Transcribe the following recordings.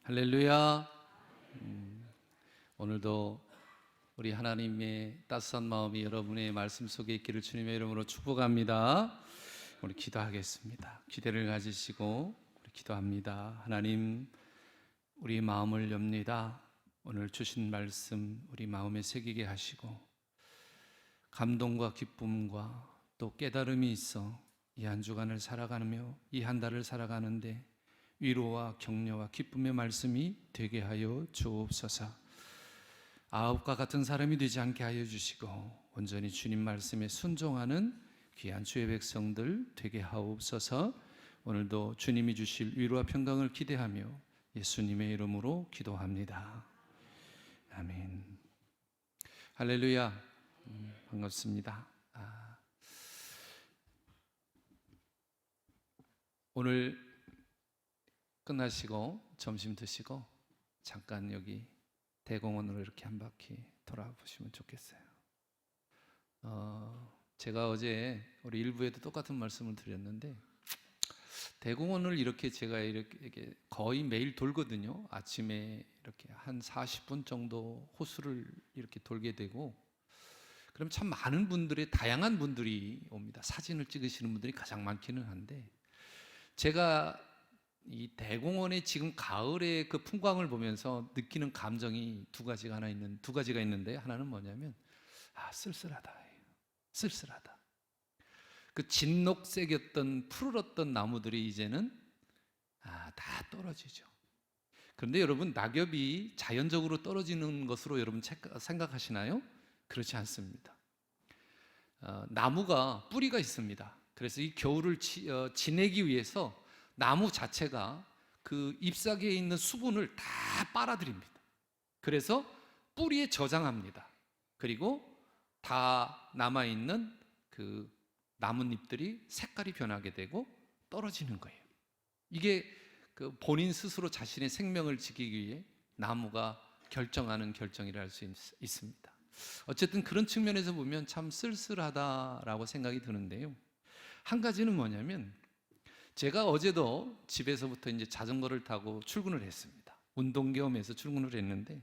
할렐루야. 오늘도 우리 하나님의 따스한 마음이 여러분의 말씀 속에 있기를 주님의 이름으로 축복합니다. 우리 기도하겠습니다. 기대를 가지시고 우리 기도합니다. 하나님, 우리 마음을 엽니다. 오늘 주신 말씀 우리 마음에 새기게 하시고 감동과 기쁨과 또 깨달음이 있어 이 한 주간을 살아가며 이 한 달을 살아가는데 위로와 격려와 기쁨의 말씀이 되게 하여 주옵소서. 아합과 같은 사람이 되지 않게 하여 주시고 온전히 주님 말씀에 순종하는 귀한 주의 백성들 되게 하옵소서. 오늘도 주님이 주실 위로와 평강을 기대하며 예수님의 이름으로 기도합니다. 아멘. 할렐루야. 반갑습니다. 오늘 끝나시고 점심 드시고 잠깐 여기 대공원으로 이렇게 한 바퀴 돌아보시면 좋겠어요. 제가 어제 우리 일부에도 똑같은 말씀을 드렸는데 대공원을 이렇게 제가 이렇게 거의 매일 돌거든요. 아침에 이렇게 한 40분 정도 호수를 이렇게 돌게 되고, 그럼 참 많은 분들의 다양한 분들이 옵니다. 사진을 찍으시는 분들이 가장 많기는 한데, 제가 이 대공원의 지금 가을의 그 풍광을 보면서 느끼는 감정이 두 가지가 있는데, 하나는 뭐냐면 쓸쓸하다. 쓸쓸하다. 그 진녹색이었던 푸르렀던 나무들이 이제는 다 떨어지죠. 그런데 여러분, 낙엽이 자연적으로 떨어지는 것으로 여러분 생각하시나요? 그렇지 않습니다. 나무가 뿌리가 있습니다. 그래서 이 겨울을 지내기 위해서 나무 자체가 그 잎사귀에 있는 수분을 다 빨아들입니다. 그래서 뿌리에 저장합니다. 그리고 다 남아있는 그 나뭇잎들이 색깔이 변하게 되고 떨어지는 거예요. 이게 그 본인 스스로 자신의 생명을 지키기 위해 나무가 결정하는 결정이라 할 수 있습니다. 어쨌든 그런 측면에서 보면 참 쓸쓸하다라고 생각이 드는데요. 한 가지는 뭐냐면, 제가 어제도 집에서부터 이제 자전거를 타고 출근을 했습니다. 운동 겸해서 출근을 했는데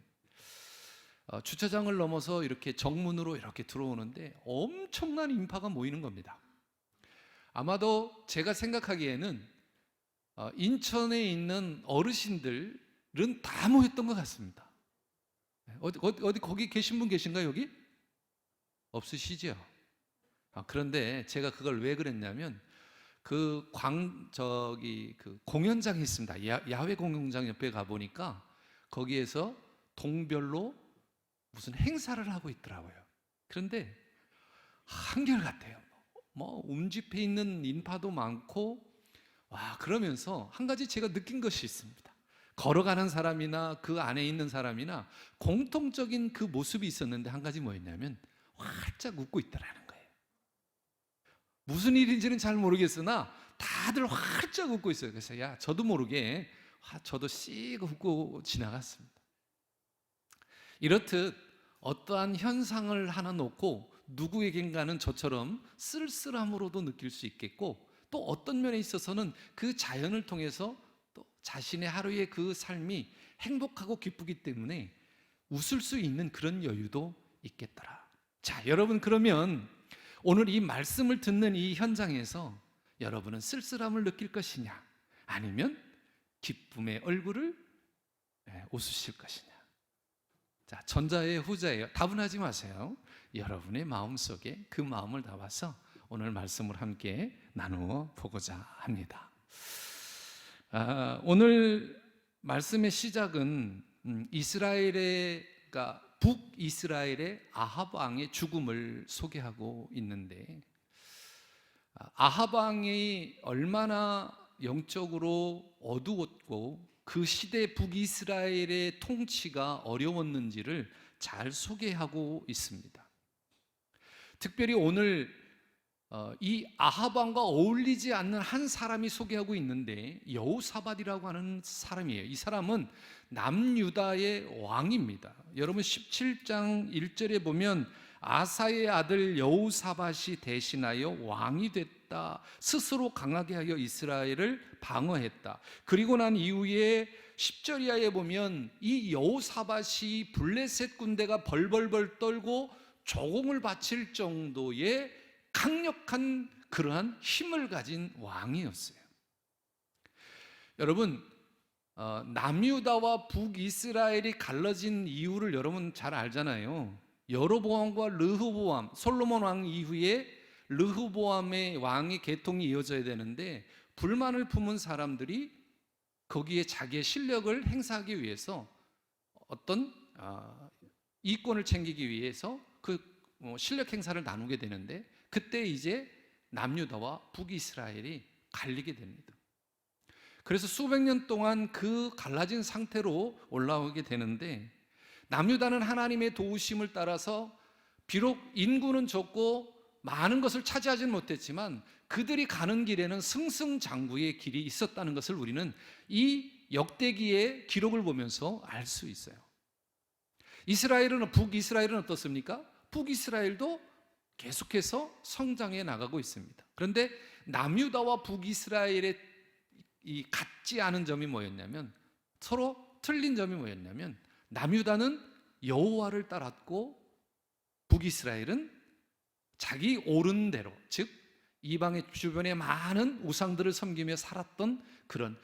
주차장을 넘어서 이렇게 정문으로 이렇게 들어오는데 엄청난 인파가 모이는 겁니다. 아마도 제가 생각하기에는 인천에 있는 어르신들은 다 모였던 것 같습니다. 어디 거기 계신 분 계신가요? 여기? 없으시죠? 그런데 제가 그걸 왜 그랬냐면, 그 공연장이 있습니다. 야외 공연장 옆에 가보니까 거기에서 동별로 무슨 행사를 하고 있더라고요. 그런데 한결같아요. 움집해 있는 인파도 많고, 그러면서 한 가지 제가 느낀 것이 있습니다. 걸어가는 사람이나 그 안에 있는 사람이나 공통적인 그 모습이 있었는데, 한 가지 뭐였냐면 활짝 웃고 있더라는 거예요. 무슨 일인지는 잘 모르겠으나 다들 활짝 웃고 있어요. 그래서 저도 모르게 저도 씩 웃고 지나갔습니다. 이렇듯 어떠한 현상을 하나 놓고 누구에겐가는 저처럼 쓸쓸함으로도 느낄 수 있겠고, 또 어떤 면에 있어서는 그 자연을 통해서 또 자신의 하루의 그 삶이 행복하고 기쁘기 때문에 웃을 수 있는 그런 여유도 있겠더라. 자, 여러분, 그러면 오늘 이 말씀을 듣는 이 현장에서 여러분은 쓸쓸함을 느낄 것이냐, 아니면 기쁨의 얼굴을 웃으실 것이냐? 자, 전자예요, 후자예요? 답은 하지 마세요. 여러분의 마음속에 그 마음을 담아서 오늘 말씀을 함께 나누어 보고자 합니다. 오늘 말씀의 시작은 북이스라엘의 아합 왕의 죽음을 소개하고 있는데, 아합 왕이 얼마나 영적으로 어두웠고 그 시대 북이스라엘의 통치가 어려웠는지를 잘 소개하고 있습니다. 특별히 오늘 이 아합 왕과 어울리지 않는 한 사람이 소개하고 있는데, 여호사밧이라고 하는 사람이에요. 이 사람은 남유다의 왕입니다. 여러분 17장 1절에 보면 아사의 아들 여호사밧이 대신하여 왕이 됐다. 스스로 강하게 하여 이스라엘을 방어했다. 그리고 난 이후에 10절 이하에 보면 이 여호사밧이 블레셋 군대가 벌벌벌 떨고 조공을 바칠 정도의 강력한 그러한 힘을 가진 왕이었어요. 여러분, 남유다와 북이스라엘이 갈라진 이유를 여러분 잘 알잖아요. 여로보암과 르호보암, 솔로몬 왕 이후에 르호보암의 왕의 계통이 이어져야 되는데 불만을 품은 사람들이 거기에 자기의 실력을 행사하기 위해서 어떤 이권을 챙기기 위해서 그 실력 행사를 나누게 되는데 그때 이제 남유다와 북이스라엘이 갈리게 됩니다. 그래서 수백 년 동안 그 갈라진 상태로 올라오게 되는데 남유다는 하나님의 도우심을 따라서 비록 인구는 적고 많은 것을 차지하지는 못했지만 그들이 가는 길에는 승승장구의 길이 있었다는 것을 우리는 이 역대기의 기록을 보면서 알 수 있어요. 북이스라엘은 어떻습니까? 북이스라엘도 계속해서 성장해 나가고 있습니다. 그런데 남유다와 북이스라엘의 이 같지 않은 점이 뭐였냐면, 서로 틀린 점이 뭐였냐면, 남유다는 여호와를 따랐고 북이스라엘은 자기 옳은 대로, 즉 이방의 주변에 많은 우상들을 섬기며 살았던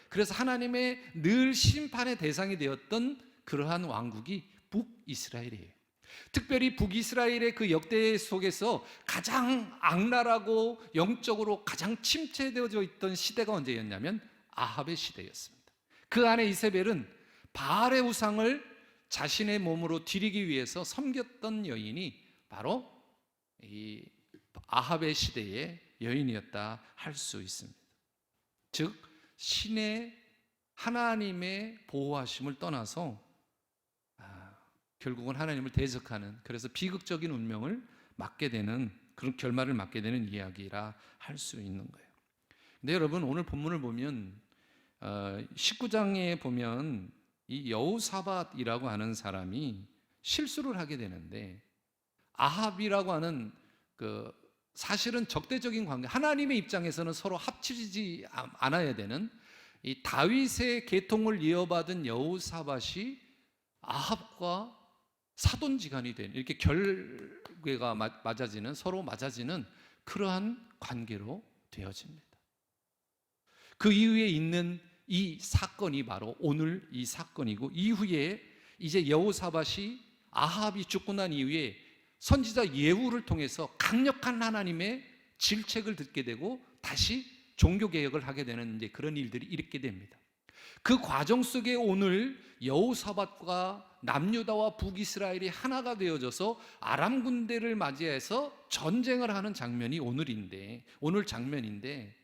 그래서 하나님의 늘 심판의 대상이 되었던 그러한 왕국이 북이스라엘이에요. 특별히 북이스라엘의 그 역대 속에서 가장 악랄하고 영적으로 가장 침체되어져 있던 시대가 언제였냐면 아합의 시대였습니다. 그 안에 이세벨은 바알의 우상을 자신의 몸으로 드리기 위해서 섬겼던 여인이 바로 이 아합의 시대의 여인이었다 할 수 있습니다. 즉 신의 하나님의 보호하심을 떠나서 결국은 하나님을 대적하는, 그래서 비극적인 운명을 맞게 되는, 그런 결말을 맞게 되는 이야기라 할 수 있는 거예요. 근데 여러분, 오늘 본문을 보면 19장에 보면 이 여호사밧이라고 하는 사람이 실수를 하게 되는데, 아합이라고 하는 사실은 적대적인 관계, 하나님의 입장에서는 서로 합치지 않아야 되는 이 다윗의 계통을 이어받은 여호사밧이 아합과 사돈지간이 된, 이렇게 결계가 맞아지는, 서로 맞아지는 그러한 관계로 되어집니다. 그 이후에 있는 이 사건이 바로 오늘 이 사건이고, 이후에 이제 여호사밧이 아합이 죽고 난 이후에 선지자 예후를 통해서 강력한 하나님의 질책을 듣게 되고 다시 종교개혁을 하게 되는 이제 그런 일들이 일어나게 됩니다. 그 과정 속에 오늘 여호사밧과 남유다와 북이스라엘이 하나가 되어져서 아람 군대를 맞이해서 전쟁을 하는 장면이 오늘 장면인데,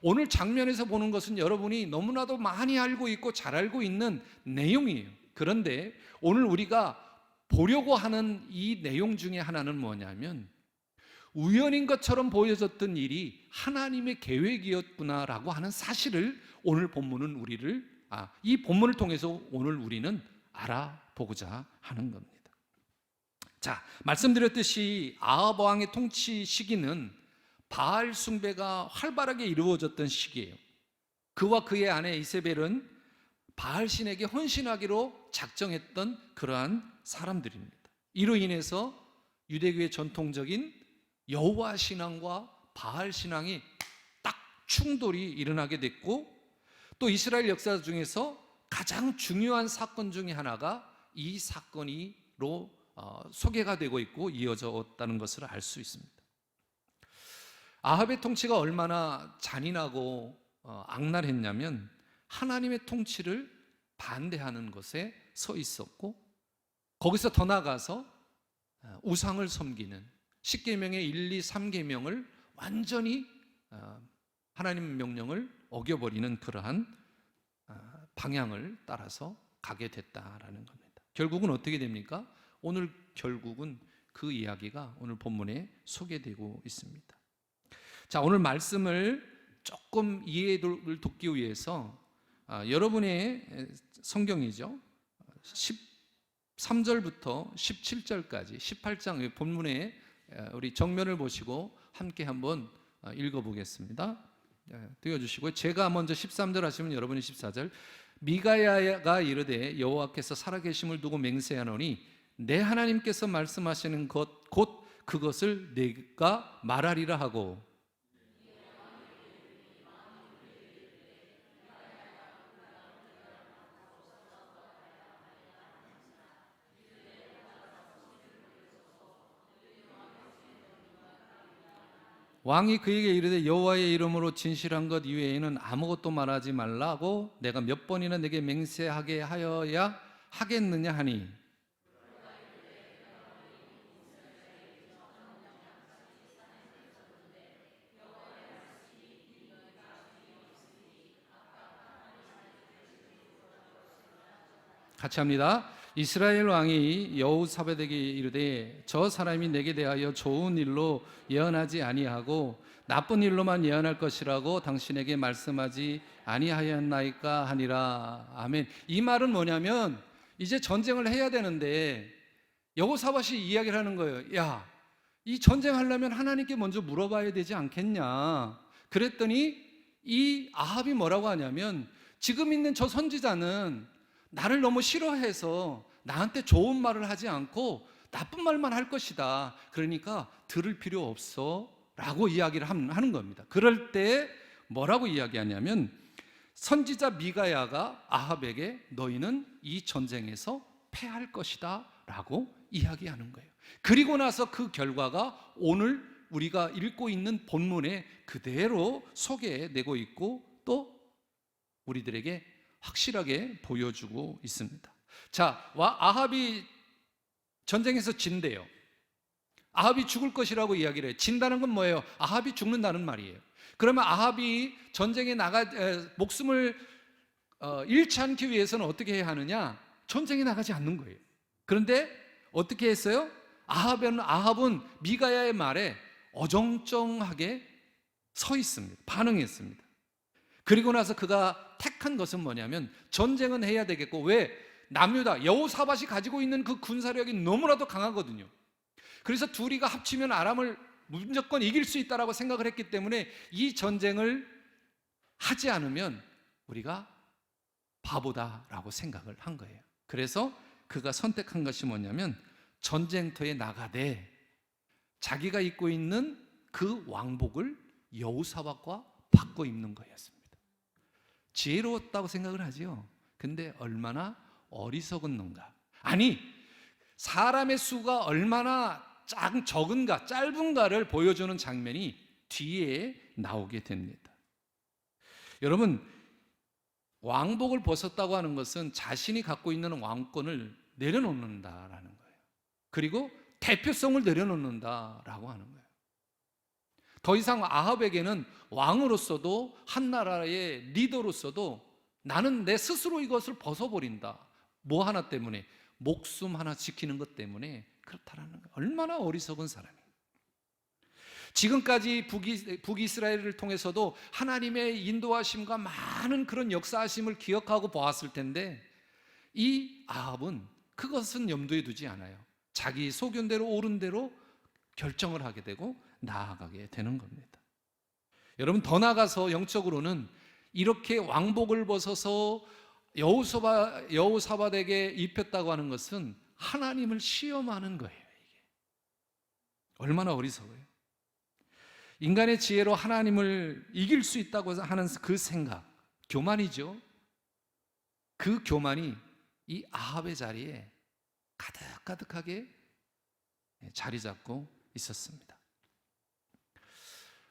오늘 장면에서 보는 것은 여러분이 너무나도 많이 알고 있고 잘 알고 있는 내용이에요. 그런데 오늘 우리가 보려고 하는 이 내용 중에 하나는 뭐냐면, 우연인 것처럼 보여졌던 일이 하나님의 계획이었구나라고 하는 사실을 오늘 본문은 이 본문을 통해서 오늘 우리는 알아보고자 하는 겁니다. 자, 말씀드렸듯이 아합 왕의 통치 시기는 바알 숭배가 활발하게 이루어졌던 시기예요. 그와 그의 아내 이세벨은 바알 신에게 헌신하기로 작정했던 그러한 사람들입니다. 이로 인해서 유대교의 전통적인 여호와 신앙과 바알 신앙이 딱 충돌이 일어나게 됐고, 또 이스라엘 역사 중에서 가장 중요한 사건 중에 하나가 이 사건으로 소개가 되고 있고 이어져 왔다는 것을 알 수 있습니다. 아합의 통치가 얼마나 잔인하고 악랄했냐면, 하나님의 통치를 반대하는 것에 서 있었고, 거기서 더 나아가서 우상을 섬기는, 10계명의 1, 2, 3계명을 완전히 하나님의 명령을 어겨버리는 그러한 방향을 따라서 가게 됐다라는 겁니다. 결국은 어떻게 됩니까? 오늘 결국은 그 이야기가 오늘 본문에 소개되고 있습니다. 자, 오늘 말씀을 조금 이해를 돕기 위해서 여러분의 성경이죠, 13절부터 17절까지 18장 본문에 우리 정면을 보시고 함께 한번 읽어보겠습니다. 띄워주시고요. 제가 먼저 13절 하시면 여러분이 14절. 미가야가 이르되 여호와께서 살아계심을 두고 맹세하노니 내 하나님께서 말씀하시는 것 곧 그것을 내가 말하리라 하고, 왕이 그에게 이르되 여호와의 이름으로 진실한 것 이외에는 아무것도 말하지 말라고 내가 몇 번이나 내게 맹세하게 하여야 하겠느냐 하니, 같이 합니다. 이스라엘 왕이 여호사밧에게 이르되 저 사람이 내게 대하여 좋은 일로 예언하지 아니하고 나쁜 일로만 예언할 것이라고 당신에게 말씀하지 아니하였나이까 하니라. 아멘. 이 말은 뭐냐면 이제 전쟁을 해야 되는데 여호사밧이 이야기를 하는 거예요. 야, 이 전쟁하려면 하나님께 먼저 물어봐야 되지 않겠냐. 그랬더니 이 아합이 뭐라고 하냐면 지금 있는 저 선지자는 나를 너무 싫어해서 나한테 좋은 말을 하지 않고 나쁜 말만 할 것이다. 그러니까 들을 필요 없어 라고 이야기를 하는 겁니다. 그럴 때 뭐라고 이야기하냐면 선지자 미가야가 아합에게 너희는 이 전쟁에서 패할 것이다 라고 이야기하는 거예요. 그리고 나서 그 결과가 오늘 우리가 읽고 있는 본문에 그대로 소개내고 있고 또 우리들에게 확실하게 보여주고 있습니다. 자, 아합이 전쟁에서 진대요. 아합이 죽을 것이라고 이야기를 해요. 진다는 건 뭐예요? 아합이 죽는다는 말이에요. 그러면 아합이 전쟁에 목숨을 잃지 않기 위해서는 어떻게 해야 하느냐? 전쟁에 나가지 않는 거예요. 그런데 어떻게 했어요? 아합은 미가야의 말에 어정쩡하게 서 있습니다. 반응했습니다. 그리고 나서 그가 택한 것은 뭐냐면 전쟁은 해야 되겠고, 왜? 남유다 여호사밧이 가지고 있는 그 군사력이 너무나도 강하거든요. 그래서 둘이가 합치면 아람을 무조건 이길 수 있다라고 생각을 했기 때문에 이 전쟁을 하지 않으면 우리가 바보다라고 생각을 한 거예요. 그래서 그가 선택한 것이 뭐냐면 전쟁터에 나가되 자기가 입고 있는 그 왕복을 여호사밧과 바꿔 입는 거였습니다. 지혜로웠다고 생각을 하지요. 근데 얼마나 어리석었는가. 아니, 사람의 수가 얼마나 적은가, 짧은가를 보여주는 장면이 뒤에 나오게 됩니다. 여러분, 왕복을 벗었다고 하는 것은 자신이 갖고 있는 왕권을 내려놓는다라는 거예요. 그리고 대표성을 내려놓는다라고 하는 거예요. 더 이상 아합에게는 왕으로서도 한 나라의 리더로서도 나는 내 스스로 이것을 벗어버린다. 뭐 하나 때문에? 목숨 하나 지키는 것 때문에 그렇다라는 거예요. 얼마나 어리석은 사람이에요. 지금까지 북이스라엘을 통해서도 하나님의 인도하심과 많은 그런 역사하심을 기억하고 보았을 텐데 이 아합은 그것은 염두에 두지 않아요. 자기 소견대로 옳은 대로 결정을 하게 되고 나아가게 되는 겁니다. 여러분, 더 나아가서 영적으로는 이렇게 왕복을 벗어서 여호사밧에게 입혔다고 하는 것은 하나님을 시험하는 거예요. 이게 얼마나 어리석어요. 인간의 지혜로 하나님을 이길 수 있다고 하는 그 생각, 교만이죠. 그 교만이 이 아합의 자리에 가득가득하게 자리 잡고 있었습니다.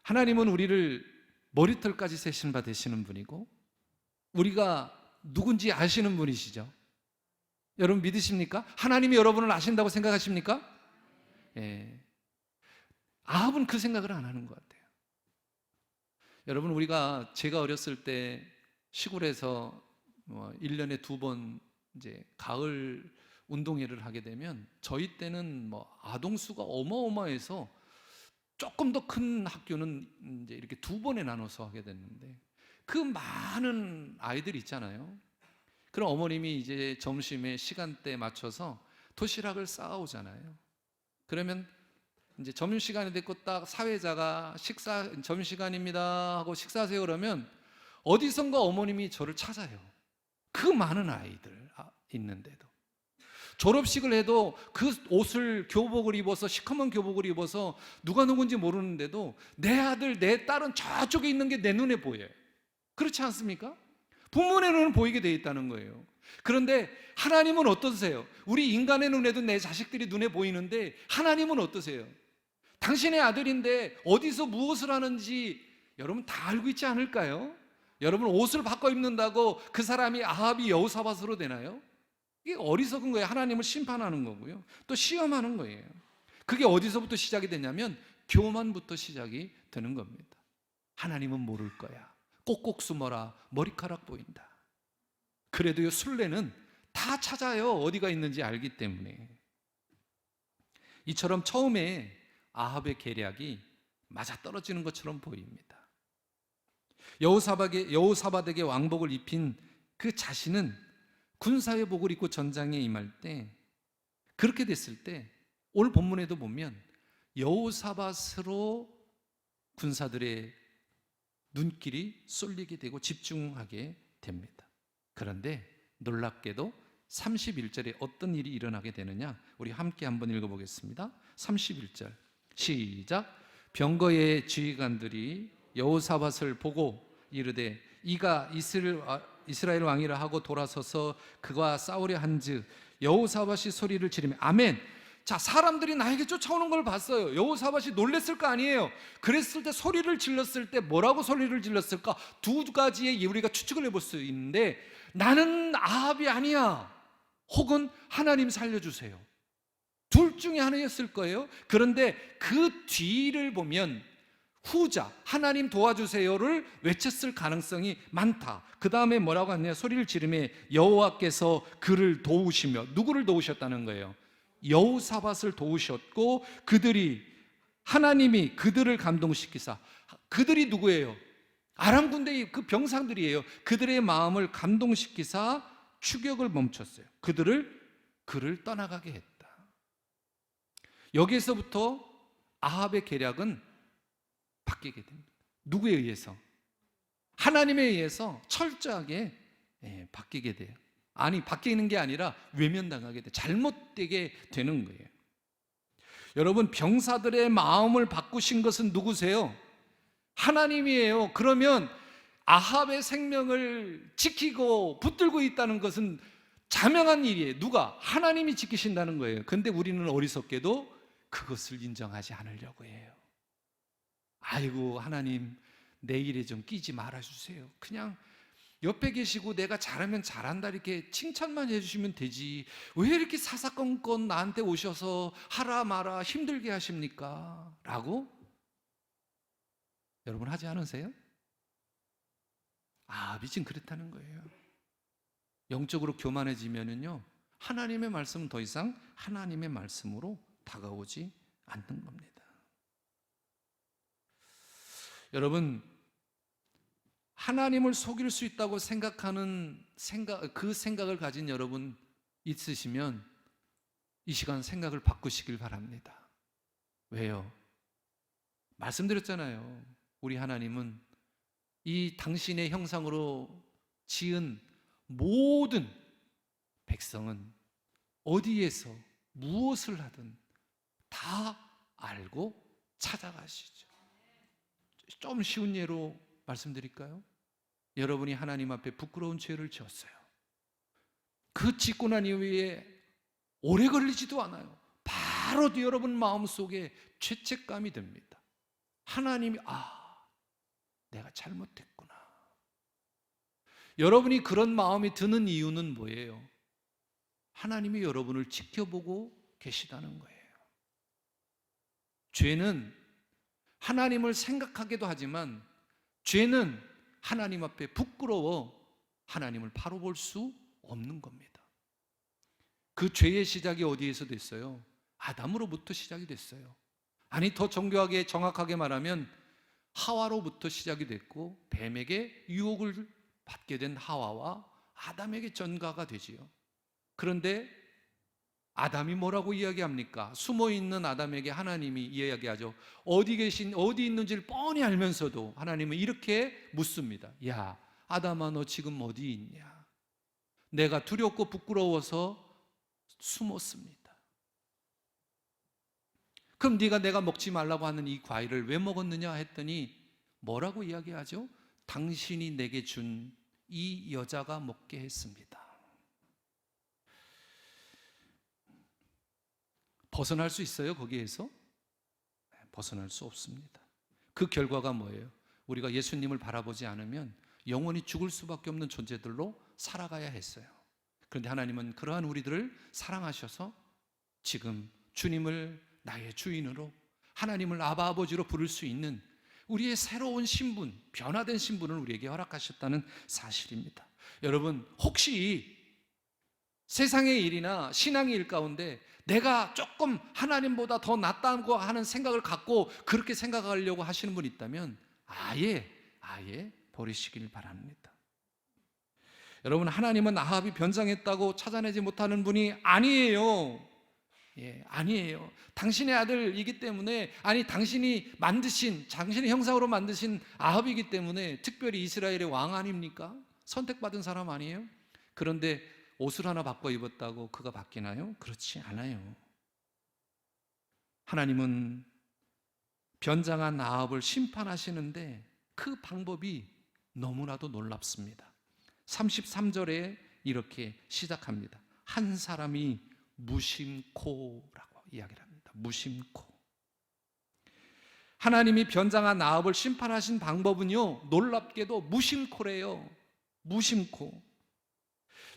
하나님은 우리를 머리털까지 세신 바 되시는 분이고 우리가 누군지 아시는 분이시죠. 여러분 믿으십니까? 하나님이 여러분을 아신다고 생각하십니까? 예. 아합은 그 생각을 안 하는 것 같아요. 여러분, 제가 어렸을 때 시골에서 1년에 2번 이제 가을 운동회를 하게 되면 저희 때는 아동수가 어마어마해서 조금 더 큰 학교는 이제 이렇게 2번에 나눠서 하게 됐는데 그 많은 아이들이 있잖아요. 그럼 어머님이 이제 점심에 시간대에 맞춰서 도시락을 싸오잖아요. 그러면 이제 점심시간이 됐고 딱 사회자가 점심시간입니다 하고 식사하세요 그러면 어디선가 어머님이 저를 찾아요. 그 많은 아이들 있는데도. 졸업식을 해도 그 옷을 교복을 입어서 시커먼 교복을 입어서 누가 누군지 모르는데도 내 아들 내 딸은 저쪽에 있는 게 내 눈에 보여요. 그렇지 않습니까? 부모의 눈은 보이게 돼 있다는 거예요. 그런데 하나님은 어떠세요? 우리 인간의 눈에도 내 자식들이 눈에 보이는데 하나님은 어떠세요? 당신의 아들인데 어디서 무엇을 하는지 여러분 다 알고 있지 않을까요? 여러분 옷을 바꿔 입는다고 그 사람이 아합이 여호사밧으로 되나요? 이게 어리석은 거예요. 하나님을 심판하는 거고요. 또 시험하는 거예요. 그게 어디서부터 시작이 되냐면 교만부터 시작이 되는 겁니다. 하나님은 모를 거야. 꼭꼭 숨어라. 머리카락 보인다. 그래도요 술래는 다 찾아요. 어디가 있는지 알기 때문에. 이처럼 처음에 아합의 계략이 맞아떨어지는 것처럼 보입니다. 여호사밧에게 왕복을 입힌 그 자신은 군사의 복을 입고 전장에 임할 때, 그렇게 됐을 때 오늘 본문에도 보면 여호사밧으로 군사들의 눈길이 쏠리게 되고 집중하게 됩니다. 그런데 놀랍게도 31절에 어떤 일이 일어나게 되느냐, 우리 함께 한번 읽어보겠습니다. 31절 시작. 병거의 지휘관들이 여호사밧을 보고 이르되 이가 이스라엘 왕이라 하고 돌아서서 그와 싸우려 한즉 여호사밧이 소리를 지르며 아멘. 자, 사람들이 나에게 쫓아오는 걸 봤어요. 여호사밧이 놀랬을 거 아니에요. 그랬을 때 소리를 질렀을 때 뭐라고 소리를 질렀을까? 두 가지의 우리가 추측을 해볼 수 있는데, 나는 아합이 아니야, 혹은 하나님 살려주세요, 둘 중에 하나였을 거예요. 그런데 그 뒤를 보면 후자, 하나님 도와주세요를 외쳤을 가능성이 많다. 그 다음에 뭐라고 하냐, 소리를 지르며 여호와께서 그를 도우시며, 누구를 도우셨다는 거예요? 여호사밧을 도우셨고 하나님이 그들을 감동시키사, 그들이 누구예요? 아람 군대의 그 병상들이에요. 그들의 마음을 감동시키사 추격을 멈췄어요. 그를 떠나가게 했다. 여기에서부터 아합의 계략은 바뀌게 됩니다. 누구에 의해서? 하나님에 의해서 철저하게 바뀌게 돼요. 아니, 바뀌는 게 아니라 외면당하게 돼, 잘못되게 되는 거예요. 여러분, 병사들의 마음을 바꾸신 것은 누구세요? 하나님이에요. 그러면 아합의 생명을 지키고 붙들고 있다는 것은 자명한 일이에요. 누가? 하나님이 지키신다는 거예요. 그런데 우리는 어리석게도 그것을 인정하지 않으려고 해요. 아이고, 하나님 내 일에 좀 끼지 말아주세요. 그냥 옆에 계시고 내가 잘하면 잘한다 이렇게 칭찬만 해주시면 되지, 왜 이렇게 사사건건 나한테 오셔서 하라 마라 힘들게 하십니까? 라고 여러분 하지 않으세요? 미진 그렇다는 거예요. 영적으로 교만해지면은요, 하나님의 말씀은 더 이상 하나님의 말씀으로 다가오지 않는 겁니다. 여러분, 하나님을 속일 수 있다고 생각하는 그 생각을 가진 여러분 있으시면 이 시간 생각을 바꾸시길 바랍니다. 왜요? 말씀드렸잖아요. 우리 하나님은 이 당신의 형상으로 지은 모든 백성은 어디에서 무엇을 하든 다 알고 찾아가시죠. 좀 쉬운 예로 말씀드릴까요? 여러분이 하나님 앞에 부끄러운 죄를 지었어요. 그 짓고 난 이후에 오래 걸리지도 않아요. 바로 여러분 마음속에 죄책감이 듭니다. 하나님이 내가 잘못했구나. 여러분이 그런 마음이 드는 이유는 뭐예요? 하나님이 여러분을 지켜보고 계시다는 거예요. 죄는 하나님을 생각하기도 하지만 죄는 하나님 앞에 부끄러워 하나님을 바로 볼 수 없는 겁니다. 그 죄의 시작이 어디에서 됐어요? 아담으로부터 시작이 됐어요. 아니, 더 정교하게 정확하게 말하면 하와로부터 시작이 됐고, 뱀에게 유혹을 받게 된 하와와 아담에게 전가가 되지요. 그런데 아담이 뭐라고 이야기합니까? 숨어 있는 아담에게 하나님이 이야기하죠. 어디 있는지를 뻔히 알면서도 하나님은 이렇게 묻습니다. 야, 아담아, 너 지금 어디 있냐? 내가 두렵고 부끄러워서 숨었습니다. 그럼 네가 내가 먹지 말라고 하는 이 과일을 왜 먹었느냐 했더니 뭐라고 이야기하죠? 당신이 내게 준 이 여자가 먹게 했습니다. 벗어날 수 있어요? 거기에서? 벗어날 수 없습니다. 그 결과가 뭐예요? 우리가 예수님을 바라보지 않으면 영원히 죽을 수밖에 없는 존재들로 살아가야 했어요. 그런데 하나님은 그러한 우리들을 사랑하셔서 지금 주님을 나의 주인으로, 하나님을 아바 아버지로 부를 수 있는 우리의 새로운 신분, 변화된 신분을 우리에게 허락하셨다는 사실입니다. 여러분, 혹시 세상의 일이나 신앙의 일 가운데 내가 조금 하나님보다 더 낫다고 하는 생각을 갖고 그렇게 생각하려고 하시는 분이 있다면 아예 버리시길 바랍니다. 여러분, 하나님은 아합이 변장했다고 찾아내지 못하는 분이 아니에요. 아니에요. 당신의 아들이기 때문에, 당신이 당신의 형상으로 만드신 아합이기 때문에 특별히 이스라엘의 왕 아닙니까? 선택받은 사람 아니에요? 그런데 옷을 하나 바꿔 입었다고 그가 바뀌나요? 그렇지 않아요. 하나님은 변장한 아합을 심판하시는데 그 방법이 너무나도 놀랍습니다. 33절에 이렇게 시작합니다. 한 사람이 무심코라고 이야기를 합니다. 무심코. 하나님이 변장한 아합을 심판하신 방법은요, 놀랍게도 무심코래요. 무심코.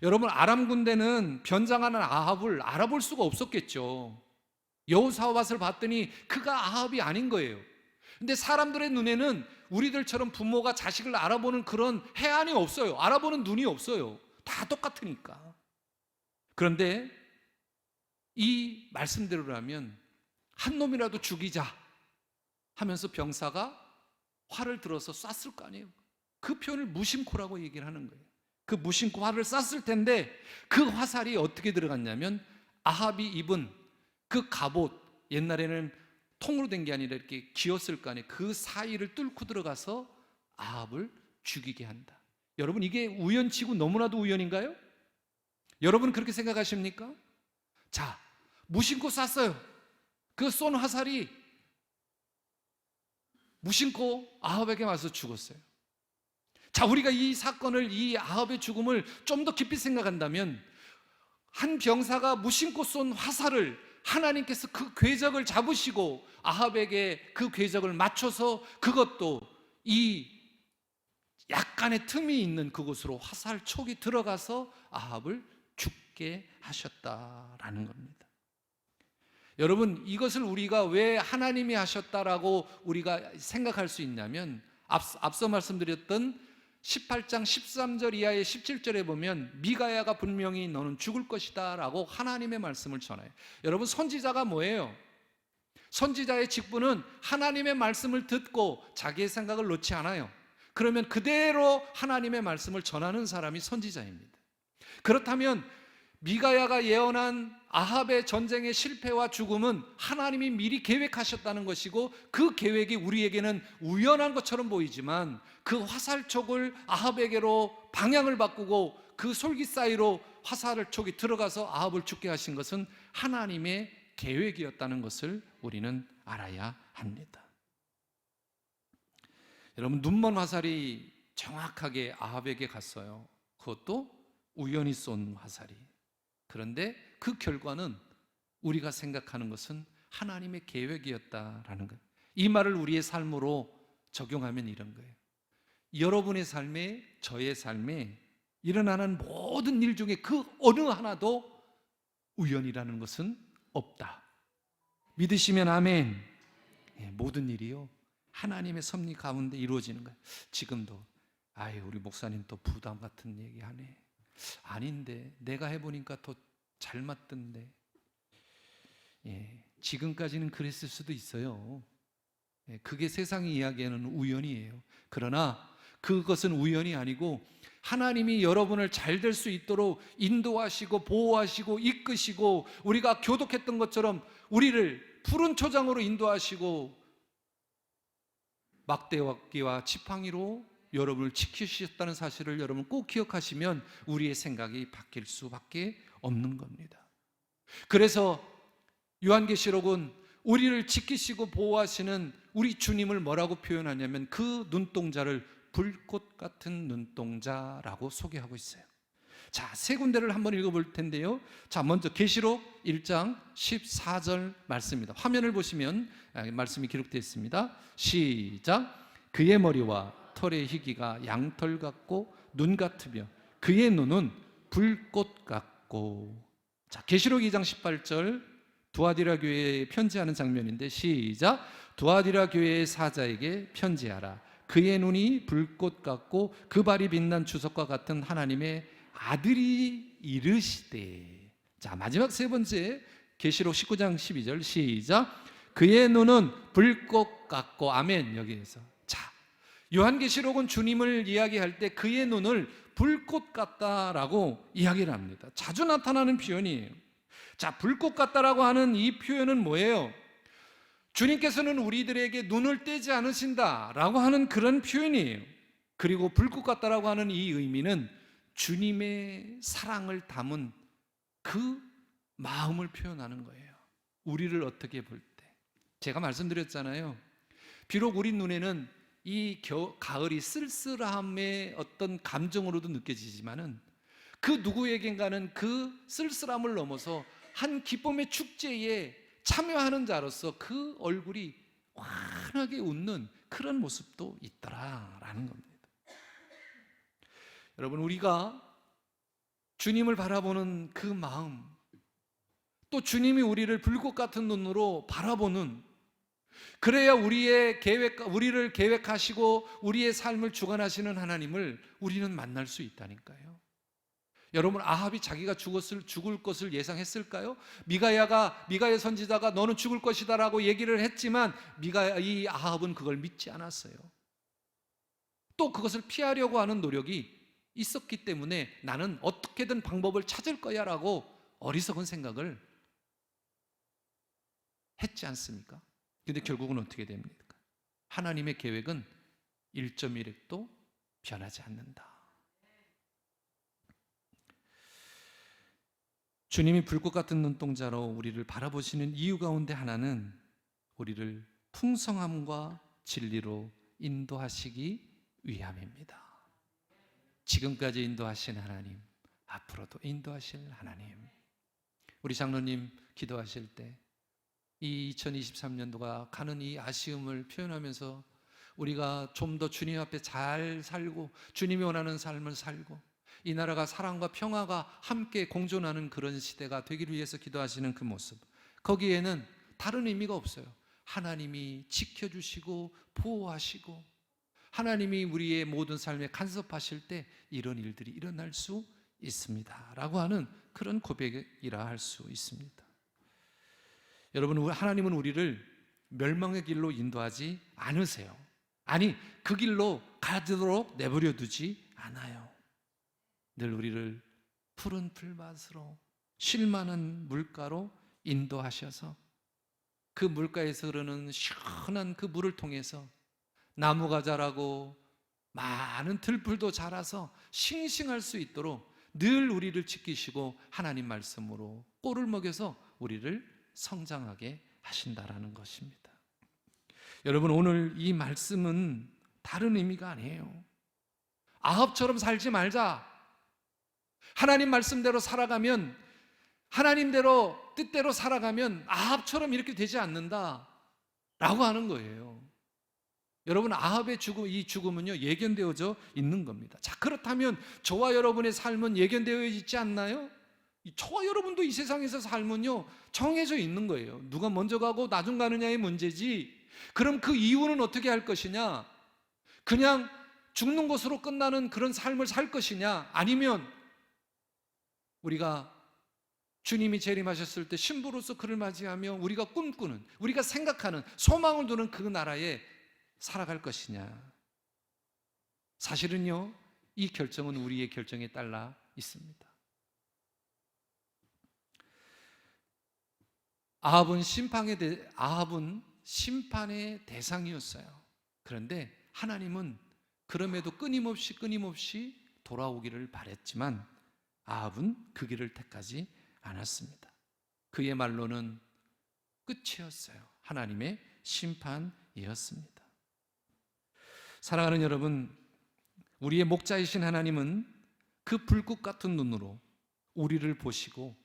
여러분, 아람 군대는 변장하는 아합을 알아볼 수가 없었겠죠. 여호사밧을 봤더니 그가 아합이 아닌 거예요. 근데 사람들의 눈에는 우리들처럼 부모가 자식을 알아보는 그런 해안이 없어요. 알아보는 눈이 없어요. 다 똑같으니까. 그런데 이 말씀대로라면 한 놈이라도 죽이자 하면서 병사가 활을 들어서 쐈을 거 아니에요. 그 표현을 무심코라고 얘기를 하는 거예요. 그 무심코 활을 쐈을 텐데 그 화살이 어떻게 들어갔냐면 아합이 입은 그 갑옷, 옛날에는 통으로 된 게 아니라 이렇게 기었을 거 아니에요. 그 사이를 뚫고 들어가서 아합을 죽이게 한다. 여러분, 이게 우연치고 너무나도 우연인가요? 여러분 그렇게 생각하십니까? 자, 무심코 쐈어요. 그 쏜 화살이 무심코 아합에게 와서 죽었어요. 자, 우리가 이 사건을, 이 아합의 죽음을 좀 더 깊이 생각한다면 한 병사가 무심코 쏜 화살을 하나님께서 그 궤적을 잡으시고 아합에게 그 궤적을 맞춰서 그것도 이 약간의 틈이 있는 그곳으로 화살촉이 들어가서 아합을 죽게 하셨다라는 겁니다. 여러분, 이것을 우리가 왜 하나님이 하셨다라고 우리가 생각할 수 있냐면 앞서 말씀드렸던 18장 13절 이하의 17절에 보면 미가야가 분명히 너는 죽을 것이다 라고 하나님의 말씀을 전해요. 여러분, 선지자가 뭐예요? 선지자의 직분은 하나님의 말씀을 듣고 자기의 생각을 놓지 않아요. 그러면 그대로 하나님의 말씀을 전하는 사람이 선지자입니다. 그렇다면 미가야가 예언한 아합의 전쟁의 실패와 죽음은 하나님이 미리 계획하셨다는 것이고 그 계획이 우리에게는 우연한 것처럼 보이지만 그 화살촉을 아합에게로 방향을 바꾸고 그 솔깃 사이로 화살촉이 들어가서 아합을 죽게 하신 것은 하나님의 계획이었다는 것을 우리는 알아야 합니다. 여러분, 눈먼 화살이 정확하게 아합에게 갔어요. 그것도 우연히 쏜 화살이. 그런데 그 결과는 우리가 생각하는 것은 하나님의 계획이었다라는 거예요. 이 말을 우리의 삶으로 적용하면 이런 거예요. 여러분의 삶에, 저의 삶에 일어나는 모든 일 중에 그 어느 하나도 우연이라는 것은 없다. 믿으시면 아멘. 모든 일이요, 하나님의 섭리 가운데 이루어지는 거예요. 지금도 우리 목사님 또 부담 같은 얘기하네. 아닌데 내가 해보니까 더 잘 맞던데. 지금까지는 그랬을 수도 있어요. 그게 세상이 이야기하는 우연이에요. 그러나 그것은 우연이 아니고 하나님이 여러분을 잘 될 수 있도록 인도하시고 보호하시고 이끄시고, 우리가 교독했던 것처럼 우리를 푸른 초장으로 인도하시고 막대기와 지팡이로 여러분을 지키셨다는 사실을 여러분 꼭 기억하시면 우리의 생각이 바뀔 수밖에 없는 겁니다. 그래서 요한계시록은 우리를 지키시고 보호하시는 우리 주님을 뭐라고 표현하냐면 그 눈동자를 불꽃 같은 눈동자라고 소개하고 있어요. 자, 세 군데를 한번 읽어볼 텐데요. 자, 먼저 계시록 1장 14절 말씀입니다. 화면을 보시면 말씀이 기록되어 있습니다. 시작. 그의 머리와 털의 희기가 양털 같고 눈 같으며 그의 눈은 불꽃 같고. 자, 계시록 2장 18절 두아디라 교회에 편지하는 장면인데 시작. 두아디라 교회의 사자에게 편지하라. 그의 눈이 불꽃 같고 그 발이 빛난 주석과 같은 하나님의 아들이 이르시되. 자, 마지막 세 번째 계시록 19장 12절 시작. 그의 눈은 불꽃 같고. 아멘. 여기에서 자, 요한계시록은 주님을 이야기할 때 그의 눈을 불꽃 같다라고 이야기를 합니다. 자주 나타나는 표현이에요. 자, 불꽃 같다라고 하는 이 표현은 뭐예요? 주님께서는 우리들에게 눈을 떼지 않으신다라고 하는 그런 표현이에요. 그리고 불꽃 같다라고 하는 이 의미는 주님의 사랑을 담은 그 마음을 표현하는 거예요. 우리를 어떻게 볼 때. 제가 말씀드렸잖아요. 비록 우리 눈에는 이 가을이 쓸쓸함의 어떤 감정으로도 느껴지지만은 그 누구에겐가는 그 쓸쓸함을 넘어서 한 기쁨의 축제에 참여하는 자로서 그 얼굴이 환하게 웃는 그런 모습도 있더라라는 겁니다. 여러분, 우리가 주님을 바라보는 그 마음, 또 주님이 우리를 불꽃 같은 눈으로 바라보는, 그래야 우리를 계획하시고 우리의 삶을 주관하시는 하나님을 우리는 만날 수 있다니까요. 여러분, 아합이 자기가 죽을 것을 예상했을까요? 미가야 선지자가 너는 죽을 것이다라고 얘기를 했지만 이 아합은 그걸 믿지 않았어요. 또 그것을 피하려고 하는 노력이 있었기 때문에 나는 어떻게든 방법을 찾을 거야 라고 어리석은 생각을 했지 않습니까? 근데 결국은 어떻게 됩니까? 하나님의 계획은 1.1획도 변하지 않는다. 주님이 불꽃 같은 눈동자로 우리를 바라보시는 이유 가운데 하나는 우리를 풍성함과 진리로 인도하시기 위함입니다. 지금까지 인도하신 하나님, 앞으로도 인도하실 하나님. 우리 장로님 기도하실 때 이 2023년도가 가는 이 아쉬움을 표현하면서 우리가 좀 더 주님 앞에 잘 살고 주님이 원하는 삶을 살고 이 나라가 사랑과 평화가 함께 공존하는 그런 시대가 되기를 위해서 기도하시는 그 모습, 거기에는 다른 의미가 없어요. 하나님이 지켜주시고 보호하시고 하나님이 우리의 모든 삶에 간섭하실 때 이런 일들이 일어날 수 있습니다 라고 하는 그런 고백이라 할 수 있습니다. 여러분, 하나님은 우리를 멸망의 길로 인도하지 않으세요. 아니, 그 길로 가도록 내버려 두지 않아요. 늘 우리를 푸른 풀밭으로 쉴 만한 물가로 인도하셔서 그 물가에서 흐르는 시원한 그 물을 통해서 나무가 자라고 많은 들풀도 자라서 싱싱할 수 있도록 늘 우리를 지키시고 하나님 말씀으로 꼴을 먹여서 우리를 성장하게 하신다라는 것입니다. 여러분, 오늘 이 말씀은 다른 의미가 아니에요. 아합처럼 살지 말자. 하나님 말씀대로 살아가면, 하나님대로 뜻대로 살아가면 아합처럼 이렇게 되지 않는다 라고 하는 거예요. 여러분, 아합의 이 죽음은요 예견되어져 있는 겁니다. 자, 그렇다면 저와 여러분의 삶은 예견되어 있지 않나요? 저와 여러분도 이 세상에서 삶은요 정해져 있는 거예요. 누가 먼저 가고 나중 가느냐의 문제지, 그럼 그 이유는 어떻게 할 것이냐? 그냥 죽는 것으로 끝나는 그런 삶을 살 것이냐? 아니면 우리가 주님이 재림하셨을 때 신부로서 그를 맞이하며 우리가 꿈꾸는, 우리가 생각하는, 소망을 두는 그 나라에 살아갈 것이냐? 사실은요, 이 결정은 우리의 결정에 달라 있습니다. 아합은 심판의 대상이었어요. 그런데 하나님은 그럼에도 끊임없이 돌아오기를 바랬지만 아합은 그 길을 택하지 않았습니다. 그의 말로는 끝이었어요. 하나님의 심판이었습니다. 사랑하는 여러분, 우리의 목자이신 하나님은 그 불꽃 같은 눈으로 우리를 보시고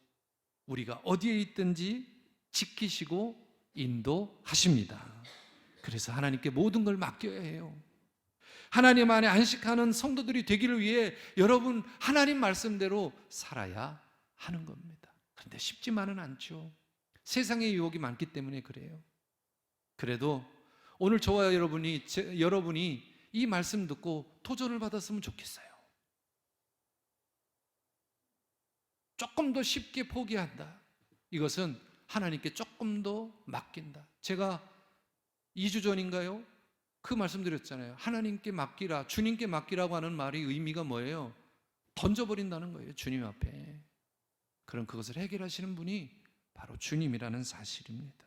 우리가 어디에 있든지 지키시고 인도하십니다. 그래서 하나님께 모든 걸 맡겨야 해요. 하나님 안에 안식하는 성도들이 되기를 위해 여러분 하나님 말씀대로 살아야 하는 겁니다. 그런데 쉽지만은 않죠. 세상의 유혹이 많기 때문에 그래요. 그래도 오늘 저와 여러분이 이 말씀 듣고 도전을 받았으면 좋겠어요. 조금 더 쉽게 포기한다. 이것은 하나님께 조금 더 맡긴다. 제가 2주 전인가요? 그 말씀드렸잖아요. 하나님께 맡기라, 주님께 맡기라고 하는 말의 의미가 뭐예요? 던져버린다는 거예요. 주님 앞에. 그럼 그것을 해결하시는 분이 바로 주님이라는 사실입니다.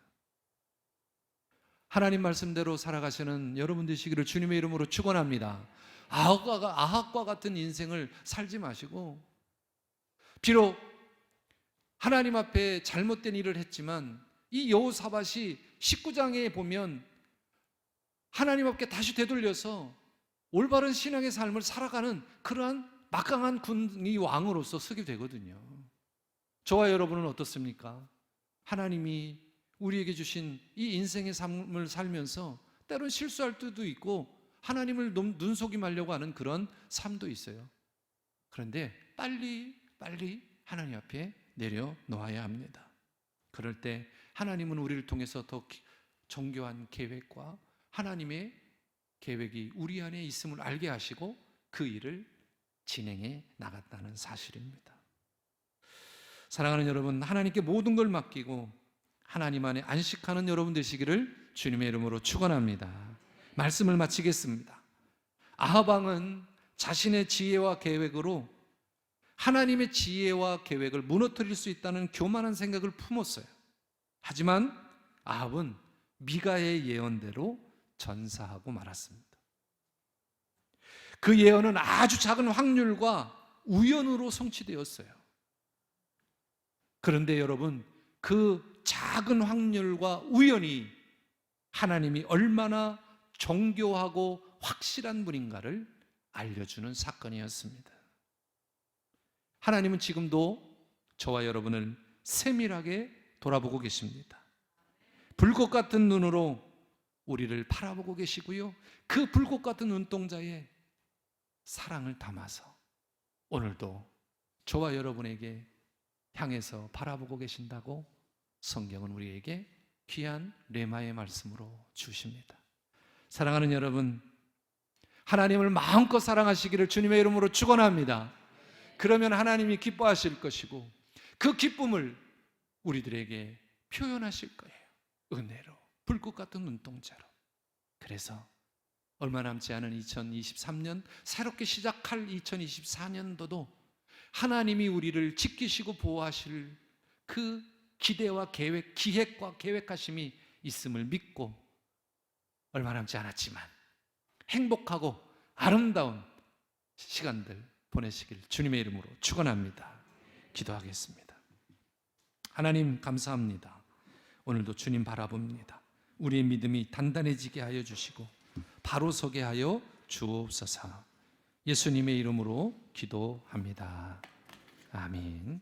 하나님 말씀대로 살아가시는 여러분 되시기를 주님의 이름으로 축원합니다. 아합과 같은 인생을 살지 마시고, 비록 하나님 앞에 잘못된 일을 했지만 이 여호사밧이 19장에 보면 하나님 앞에 다시 되돌려서 올바른 신앙의 삶을 살아가는 그러한 막강한 군이 왕으로서 서게 되거든요. 저와 여러분은 어떻습니까? 하나님이 우리에게 주신 이 인생의 삶을 살면서 때론 실수할 때도 있고 하나님을 눈속임하려고 하는 그런 삶도 있어요. 그런데 빨리 하나님 앞에 내려놓아야 합니다. 그럴 때 하나님은 우리를 통해서 더 정교한 계획과 하나님의 계획이 우리 안에 있음을 알게 하시고 그 일을 진행해 나갔다는 사실입니다. 사랑하는 여러분, 하나님께 모든 걸 맡기고 하나님 안에 안식하는 여러분 되시기를 주님의 이름으로 축원합니다. 말씀을 마치겠습니다. 아합 왕은 자신의 지혜와 계획으로 하나님의 지혜와 계획을 무너뜨릴 수 있다는 교만한 생각을 품었어요. 하지만 아합은 미가의 예언대로 전사하고 말았습니다. 그 예언은 아주 작은 확률과 우연으로 성취되었어요. 그런데 여러분, 그 작은 확률과 우연이 하나님이 얼마나 정교하고 확실한 분인가를 알려주는 사건이었습니다. 하나님은 지금도 저와 여러분을 세밀하게 돌아보고 계십니다. 불꽃 같은 눈으로 우리를 바라보고 계시고요, 그 불꽃 같은 눈동자에 사랑을 담아서 오늘도 저와 여러분에게 향해서 바라보고 계신다고 성경은 우리에게 귀한 레마의 말씀으로 주십니다. 사랑하는 여러분, 하나님을 마음껏 사랑하시기를 주님의 이름으로 축원합니다. 그러면 하나님이 기뻐하실 것이고 그 기쁨을 우리들에게 표현하실 거예요. 은혜로, 불꽃 같은 눈동자로. 그래서 얼마 남지 않은 2023년, 새롭게 시작할 2024년도도 하나님이 우리를 지키시고 보호하실 그 기대와 계획, 기획과 계획하심이 있음을 믿고 얼마 남지 않았지만 행복하고 아름다운 시간들 보내시길 주님의 이름으로 축원합니다. 기도하겠습니다. 하나님 감사합니다. 오늘도 주님 바라봅니다. 우리의 믿음이 단단해지게 하여 주시고 바로 서게 하여 주옵소서. 예수님의 이름으로 기도합니다. 아멘.